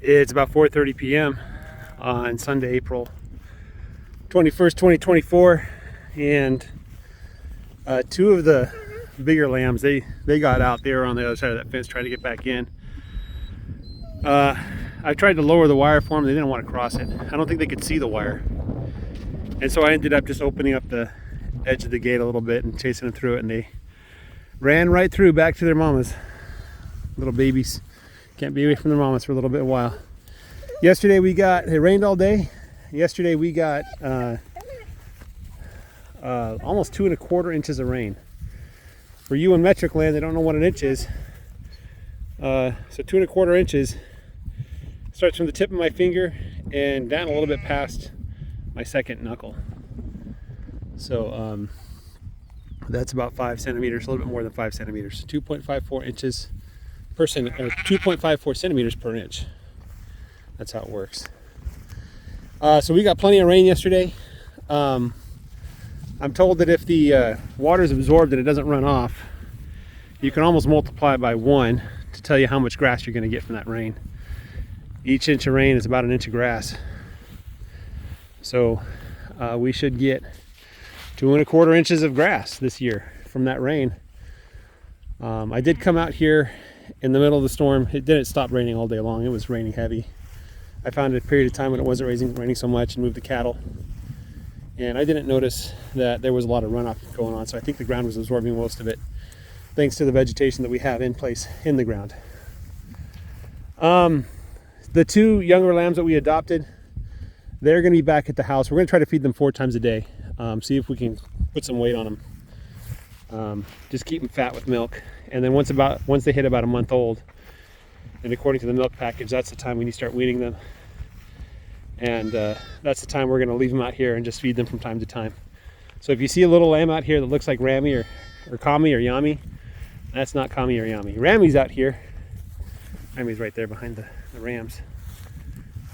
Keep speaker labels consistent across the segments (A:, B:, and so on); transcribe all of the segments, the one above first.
A: It's about 4:30 p.m. on Sunday, April 21st, 2024, and two of the bigger lambs, they got out. They were on the other side of that fence trying to get back in. I tried to lower the wire for them. They didn't want to cross it. I don't think they could see the wire, and so I ended up just opening up the edge of the gate a little bit and chasing them through it, and they ran right through back to their mamas. Little babies can't be away from their mamas for a little bit while. Yesterday it rained all day. Yesterday we got almost 2 1/4 inches of rain. For you in metric land, they don't know what an inch is. So 2 1/4 inches starts from the tip of my finger and down a little bit past my second knuckle. So that's about 5 centimeters, a little bit more than 5 centimeters. 2.54 inches per 2.54 centimeters per inch. That's how it works. So we got plenty of rain yesterday. I'm told that if the water is absorbed and it doesn't run off, you can almost multiply it by 1 to tell you how much grass you're going to get from that rain. Each inch of rain is about an inch of grass. So we should get 2 1/4 inches of grass this year from that rain. I did come out here in the middle of the storm. It didn't stop raining all day long. It was raining heavy. I found a period of time when it wasn't raining so much and moved the cattle. And I didn't notice that there was a lot of runoff going on. So I think the ground was absorbing most of it, thanks to the vegetation that we have in place in the ground. The 2 younger lambs that we adopted, they're going to be back at the house. We're going to try to feed them 4 times a day. See if we can put some weight on them. Just keep them fat with milk. And then once they hit about a month old, and according to the milk package, that's the time we need to start weaning them. And that's the time we're going to leave them out here and just feed them from time to time. So if you see a little lamb out here that looks like Rami or Kami or Yami, that's not Kami or Yami. Rami's out here. Rami's right there behind the rams.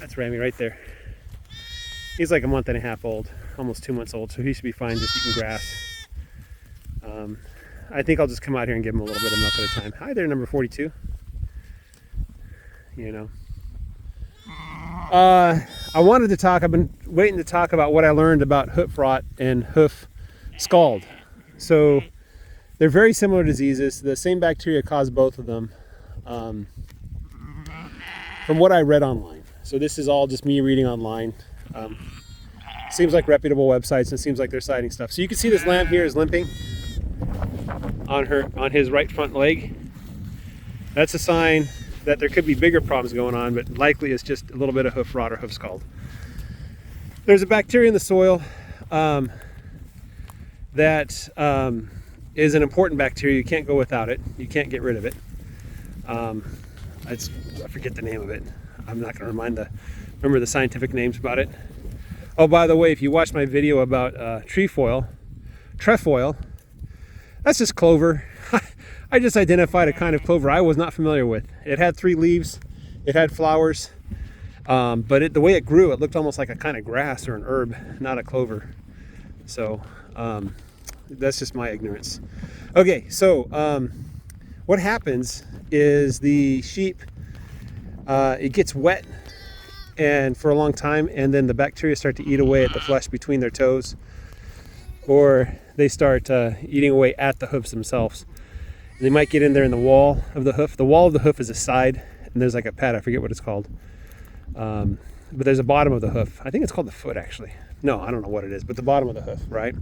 A: That's Rami right there. He's like a month and a half old, almost 2 months old, so he should be fine just eating grass. I think I'll just come out here and give him a little bit of milk at a time. Hi there, number 42. You know. I wanted to talk, I've been waiting to talk about what I learned about hoof rot and hoof scald. So they're very similar diseases. The same bacteria cause both of them, from what I read online. So this is all just me reading online. Seems like reputable websites, and it seems like they're citing stuff. So you can see this lamb here is limping on his right front leg. That's a sign that there could be bigger problems going on, but likely it's just a little bit of hoof rot or hoof scald. There's a bacteria in the soil that is an important bacteria. You can't go without it. You can't get rid of it. I forget the name of it. I'm not going to remember the scientific names about it. Oh, by the way, if you watched my video about trefoil, that's just clover. I just identified a kind of clover I was not familiar with. It had 3 leaves, it had flowers, but the way it grew, it looked almost like a kind of grass or an herb, not a clover. So that's just my ignorance. Okay, so what happens is the sheep, it gets wet and for a long time, and then the bacteria start to eat away at the flesh between their toes, or they start eating away at the hoofs themselves. They might get in there in the wall of the hoof. The wall of the hoof is a side, and there's like a pad, I forget what it's called. But there's a bottom of the hoof. I think it's called the foot, actually. No, I don't know what it is, but the bottom of the hoof, right?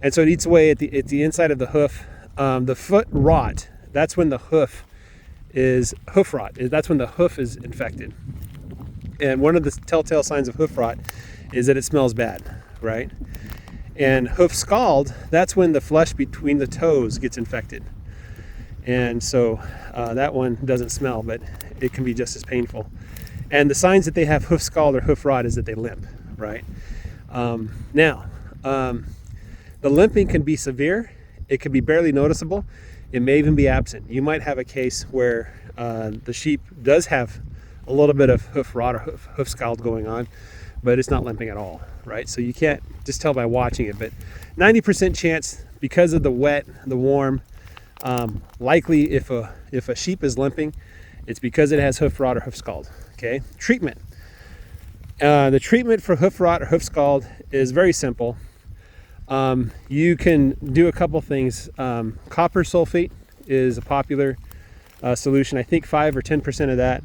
A: And so it eats away at the inside of the hoof. The foot rot, that's when the hoof is hoof rot. That's when the hoof is infected. And one of the telltale signs of hoof rot is that it smells bad, right? And hoof scald, that's when the flesh between the toes gets infected. And so that one doesn't smell, but it can be just as painful. And the signs that they have hoof scald or hoof rot is that they limp, right? Now, the limping can be severe. It can be barely noticeable. It may even be absent. You might have a case where the sheep does have a little bit of hoof rot or hoof scald going on, but it's not limping at all, right? So you can't just tell by watching it, but 90% chance because of the wet, the warm, likely if a sheep is limping, it's because it has hoof rot or hoof scald. Okay, treatment. The treatment for hoof rot or hoof scald is very simple. You can do a couple things. Copper sulfate is a popular solution. I think 5 or 10% of that.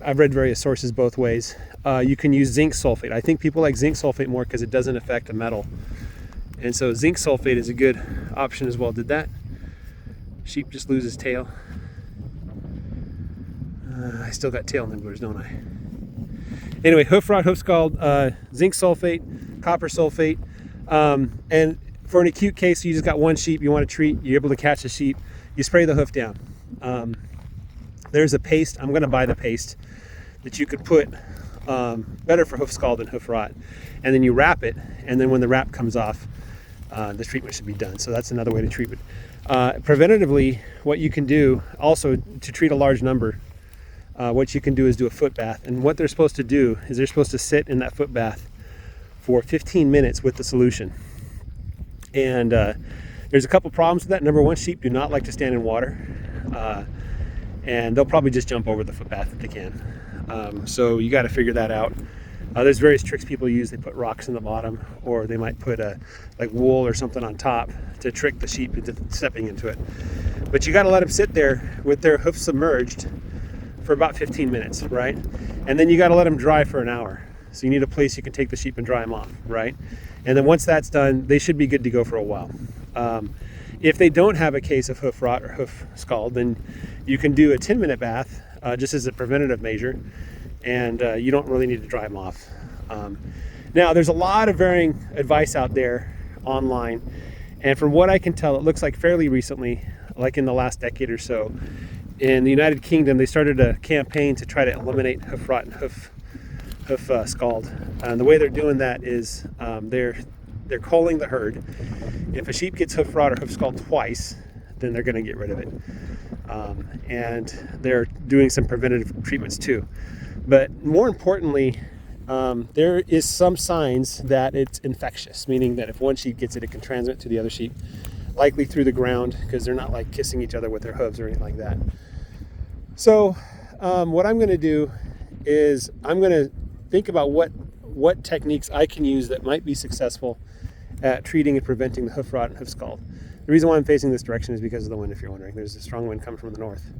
A: I've read various sources both ways. You can use zinc sulfate. I think people like zinc sulfate more because it doesn't affect a metal. And so zinc sulfate is a good option as well. Did that sheep just lose his tail? I still got tail nibblers, don't I? Anyway, hoof rot, hoof scald, zinc sulfate, copper sulfate. And for an acute case, you just got one sheep you want to treat, you're able to catch the sheep, you spray the hoof down. There's a paste, I'm going to buy the paste that you could put, better for hoof scald than hoof rot. And then you wrap it, and then when the wrap comes off, the treatment should be done. So that's another way to treat it. Preventatively, what you can do also to treat a large number, what you can do is do a foot bath. And what they're supposed to do is they're supposed to sit in that foot bath for 15 minutes with the solution. And there's a couple problems with that. Number one, sheep do not like to stand in water. And they'll probably just jump over the foot bath if they can. So you got to figure that out. There's various tricks people use. They put rocks in the bottom, or they might put like wool or something on top to trick the sheep into stepping into it. But you got to let them sit there with their hoofs submerged for about 15 minutes, right? And then you got to let them dry for an hour. So you need a place you can take the sheep and dry them off, right? And then once that's done, they should be good to go for a while. If they don't have a case of hoof rot or hoof scald, then you can do a 10-minute bath just as a preventative measure, and you don't really need to dry them off. Now, there's a lot of varying advice out there online, and from what I can tell, it looks like fairly recently, like in the last decade or so, in the United Kingdom, they started a campaign to try to eliminate hoof rot and hoof scald. And the way they're doing that is they're culling the herd. If a sheep gets hoof rot or hoof scald twice, then they're going to get rid of it. And they're doing some preventative treatments too. But more importantly, there is some signs that it's infectious, meaning that if one sheep gets it, it can transmit to the other sheep, likely through the ground, because they're not like kissing each other with their hooves or anything like that. So what I'm going to do is I'm going to think about what techniques I can use that might be successful at treating and preventing the hoof rot and hoof scald. The reason why I'm facing this direction is because of the wind, if you're wondering. There's a strong wind coming from the north.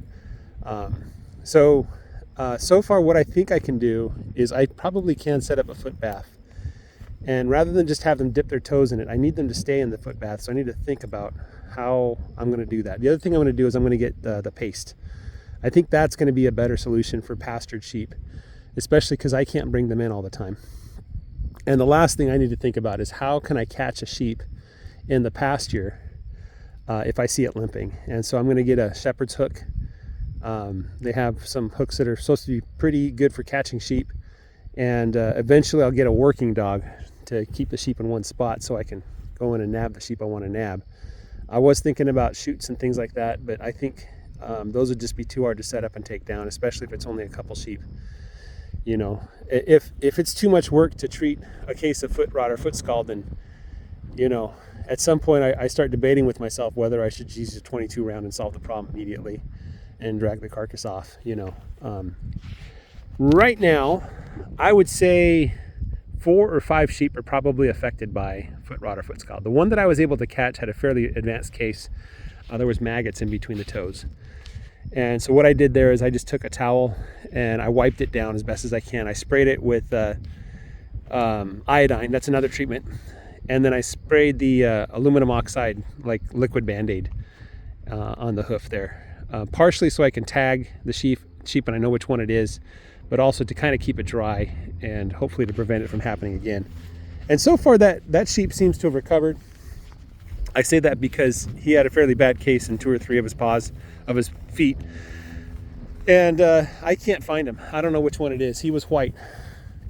A: So far what I think I can do is I probably can set up a foot bath. And rather than just have them dip their toes in it, I need them to stay in the foot bath. So I need to think about how I'm going to do that. The other thing I'm going to do is I'm going to get the paste. I think that's going to be a better solution for pastured sheep, especially because I can't bring them in all the time. And the last thing I need to think about is how can I catch a sheep in the pasture if I see it limping. And so I'm going to get a shepherd's hook. They have some hooks that are supposed to be pretty good for catching sheep. And eventually I'll get a working dog to keep the sheep in one spot so I can go in and nab the sheep I want to nab. I was thinking about chutes and things like that, but I think those would just be too hard to set up and take down, especially if it's only a couple sheep. You know, if it's too much work to treat a case of foot rot or foot scald, then, you know, at some point I start debating with myself whether I should use a 22 round and solve the problem immediately and drag the carcass off, you know. Right now, I would say 4 or 5 sheep are probably affected by foot rot or foot scald. The one that I was able to catch had a fairly advanced case. There was maggots in between the toes. And so what I did there is I just took a towel and I wiped it down as best as I can. I sprayed it with iodine, that's another treatment. And then I sprayed the aluminum oxide, like liquid Band-Aid, on the hoof there. Partially so I can tag the sheep and I know which one it is, but also to kind of keep it dry and hopefully to prevent it from happening again. And so far that sheep seems to have recovered. I say that because he had a fairly bad case in 2 or 3 of his paws, of his feet. And I can't find him. I don't know which one it is. He was white,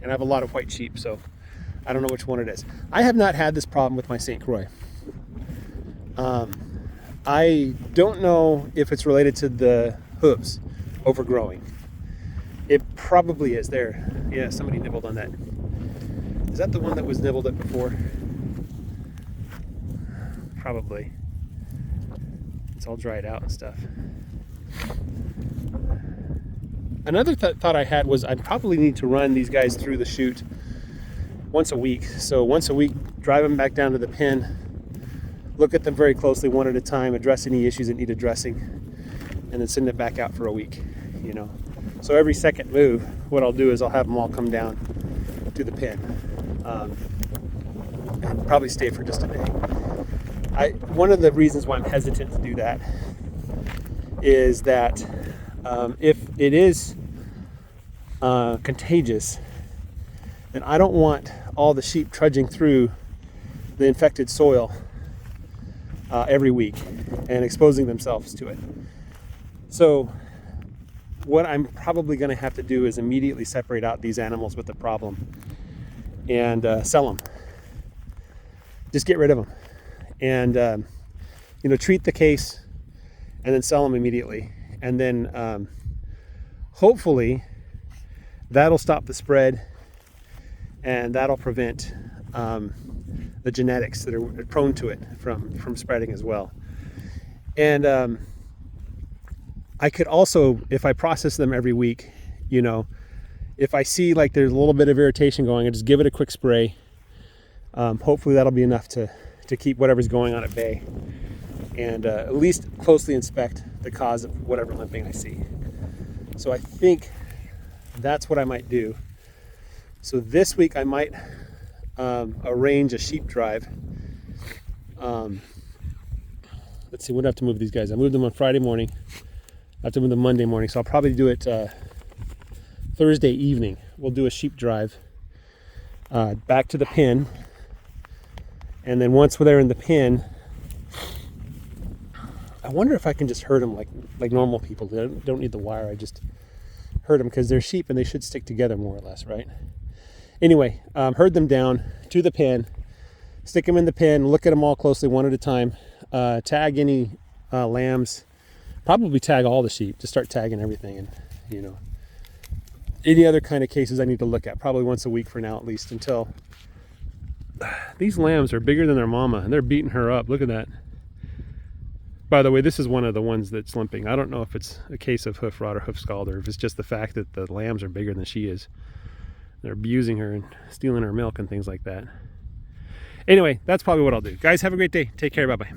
A: and I have a lot of white sheep, so I don't know which one it is. I have not had this problem with my St. Croix. I don't know if it's related to the hooves overgrowing. It probably is. There. Yeah, somebody nibbled on that. Is that the one that was nibbled at before? Probably. It's all dried out and stuff. Another thought I had was I probably need to run these guys through the chute once a week. So once a week, drive them back down to the pen, look at them very closely one at a time, address any issues that need addressing, and then send it back out for a week, you know. So every second move, what I'll do is I'll have them all come down to the pen, and probably stay for just a day. One of the reasons why I'm hesitant to do that is that if it is contagious, then I don't want all the sheep trudging through the infected soil every week and exposing themselves to it. So what I'm probably going to have to do is immediately separate out these animals with the problem and sell them. Just get rid of them and you know, treat the case and then sell them immediately. And then hopefully that'll stop the spread and that'll prevent the genetics that are prone to it from spreading as well. And I could also, if I process them every week, you know, if I see like there's a little bit of irritation going, I just give it a quick spray. Hopefully that'll be enough to keep whatever's going on at bay, and at least closely inspect the cause of whatever limping I see. So I think that's what I might do. So this week I might arrange a sheep drive. Let's see, we'd have to move these guys. I moved them on Friday morning. I have to move them Monday morning, so I'll probably do it Thursday evening. We'll do a sheep drive back to the pen, and then once they're in the pen, I wonder if I can just herd them like normal people. They don't need the wire. I just herd them because they're sheep and they should stick together more or less, right? Anyway, herd them down to the pen, stick them in the pen, look at them all closely one at a time, tag any lambs, probably tag all the sheep, just start tagging everything, and you know, any other kind of cases I need to look at, probably once a week for now at least, until these lambs are bigger than their mama and they're beating her up. Look at that. By the way, this is one of the ones that's limping. I don't know if it's a case of hoof rot or hoof scald, or if it's just the fact that the lambs are bigger than she is. They're abusing her and stealing her milk and things like that. Anyway, that's probably what I'll do. Guys, have a great day. Take care. Bye-bye.